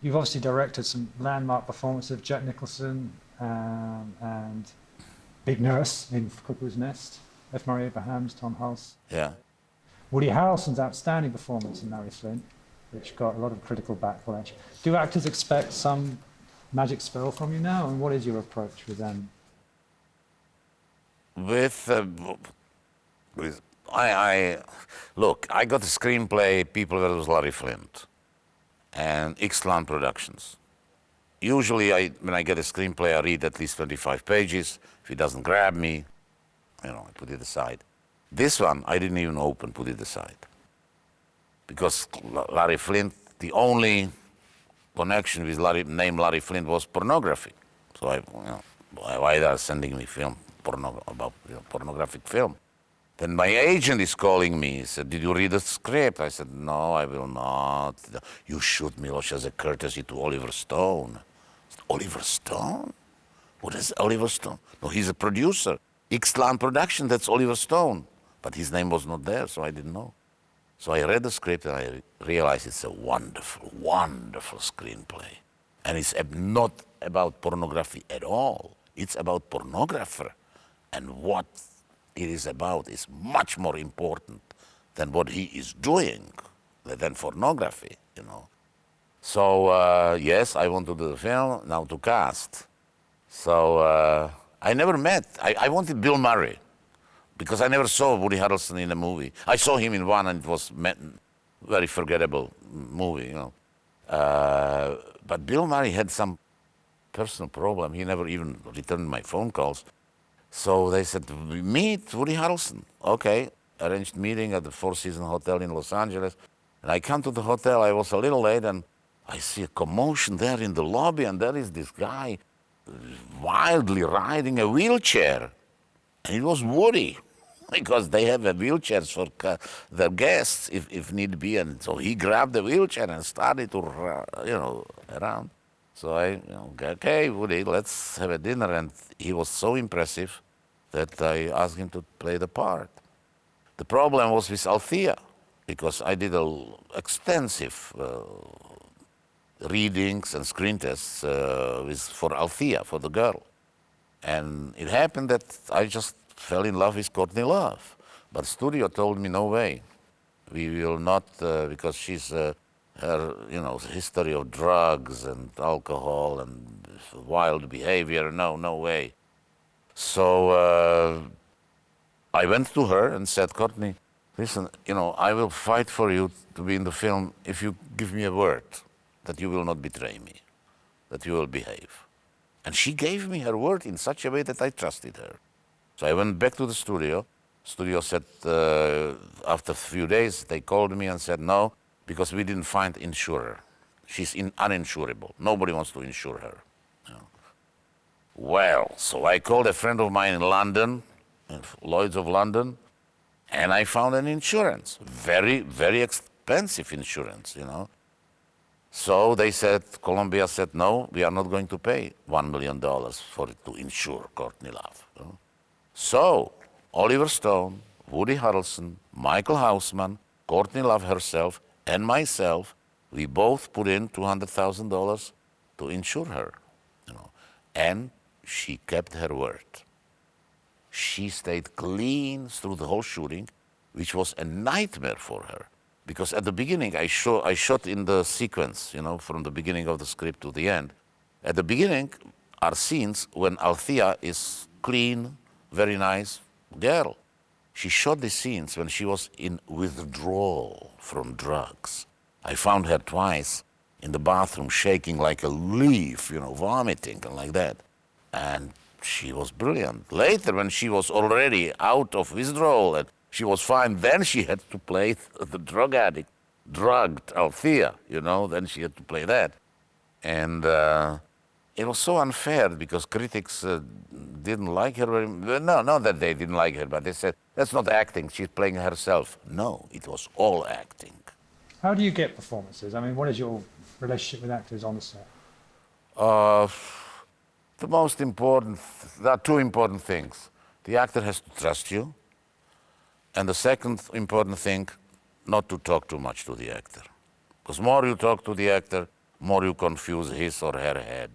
You've obviously directed some landmark performances of Jack Nicholson and Big Nurse in Cuckoo's Nest, F. Murray Abrahams, Tom Hulce. Yeah. Woody Harrelson's outstanding performance in Larry Flynt, which got a lot of critical backlash. Do actors expect some magic spell from you now, and what is your approach with them? Look, I got a screenplay, People vs. Larry Flynt, and Ixtlan Productions. Usually, when I get a screenplay, I read at least 25 pages. If it doesn't grab me, I put it aside. This one, I didn't even open, put it aside. Because Larry Flynt, the only connection with name Larry Flynt was pornography. So why they are sending me film about pornographic film? Then my agent is calling me. He said, "Did you read the script?" I said, "No, I will not." "You shoot Miloš as a courtesy to Oliver Stone." I said, "Oliver Stone? What is Oliver Stone?" "No, he's a producer. Ixtlan Production, that's Oliver Stone." But his name was not there, so I didn't know. So I read the script and I realized it's a wonderful, wonderful screenplay. And it's not about pornography at all. It's about pornographer. And what it is about is much more important than what he is doing, than pornography, So, yes, I want to do the film, now to cast. So, I never met, I wanted Bill Murray, because I never saw Woody Harrelson in a movie. I saw him in one and it was very forgettable movie, But Bill Murray had some personal problem. He never even returned my phone calls. So they said, "Meet Woody Harrelson." Okay, arranged meeting at the Four Seasons Hotel in Los Angeles. And I come to the hotel, I was a little late, and I see a commotion there in the lobby, and there is this guy wildly riding a wheelchair. And it was Woody, because they have wheelchairs for their guests, if need be. And so he grabbed the wheelchair and started to, around. So I, okay, Woody, let's have a dinner. And he was so impressive that I asked him to play the part. The problem was with Althea, because I did extensive readings and screen tests for Althea, for the girl. And it happened that I just fell in love with Courtney Love. But studio told me, no way. We will not, because she's, her, history of drugs and alcohol and wild behavior, no way. So I went to her and said, "Courtney, listen, I will fight for you to be in the film if you give me a word that you will not betray me, that you will behave." And she gave me her word in such a way that I trusted her. So I went back to the studio. Studio said, after a few days, they called me and said, "No, because we didn't find insurer. She's uninsurable. Nobody wants to insure her." Well, so I called a friend of mine in London, Lloyd's of London, and I found an insurance. Very, very expensive insurance, So they said, Columbia said, "No, we are not going to pay $1 million to insure Courtney Love." So Oliver Stone, Woody Harrelson, Michael Houseman, Courtney Love herself, and myself, we both put in $200,000 to insure her. And she kept her word. She stayed clean through the whole shooting, which was a nightmare for her. Because at the beginning, I shot in the sequence, from the beginning of the script to the end. At the beginning are scenes when Althea is clean, very nice girl. She shot the scenes when she was in withdrawal from drugs. I found her twice in the bathroom shaking like a leaf, vomiting and like that. And she was brilliant. Later, when she was already out of withdrawal and she was fine, then she had to play the drug addict, drugged Althea, then she had to play that. And it was so unfair because critics didn't like her very much. No, not that they didn't like her, but they said, "That's not acting, she's playing herself." No, it was all acting. How do you get performances? I mean, what is your relationship with actors on the set? The most important, there are two important things. The actor has to trust you. And the second important thing, not to talk too much to the actor. Because more you talk to the actor, more you confuse his or her head.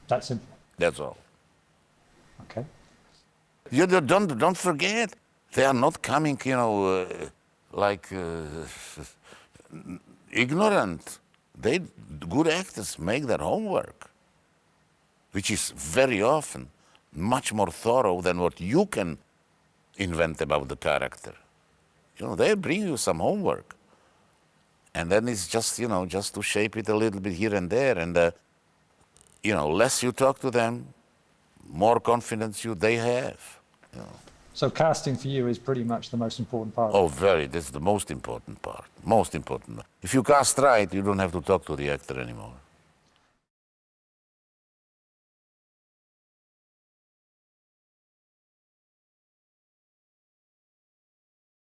That's simple. That's all. Okay. You don't forget, they are not coming, like ignorant. Good actors make their homework, which is very often much more thorough than what you can invent about the character. They bring you some homework. And then it's just, just to shape it a little bit here and there. And, less you talk to them, more confidence they have. So casting for you is pretty much the most important part. Oh, that's the most important part. Most important. If you cast right, you don't have to talk to the actor anymore.